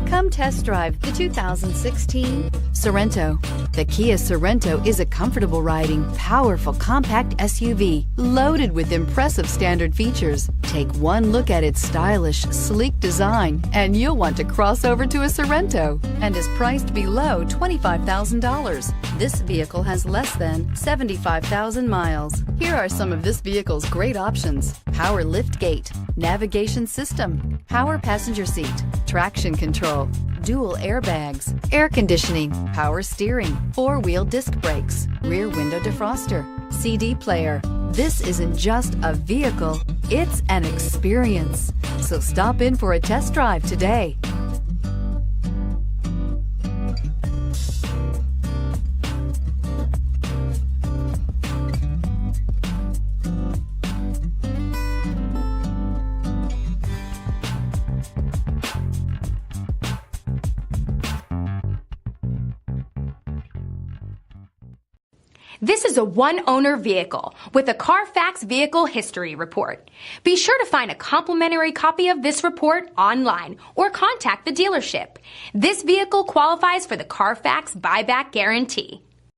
Come test drive the 2016 Sorento. The Kia Sorento is a comfortable riding, powerful compact SUV loaded with impressive standard features. Take one look at its stylish, sleek design and you'll want to cross over to a Sorento, and is priced below $25,000. This vehicle has less than 75,000 miles. Here are some of this vehicle's great options: power lift gate, navigation system, power passenger seat, traction control, dual airbags, air conditioning, power steering, four-wheel disc brakes, rear window defroster, CD player. This isn't just a vehicle, it's an experience. So stop in for a test drive today. This is a one-owner vehicle with a CARFAX Vehicle History Report. Be sure to find a complimentary copy of this report online or contact the dealership. This vehicle qualifies for the CARFAX Buyback Guarantee.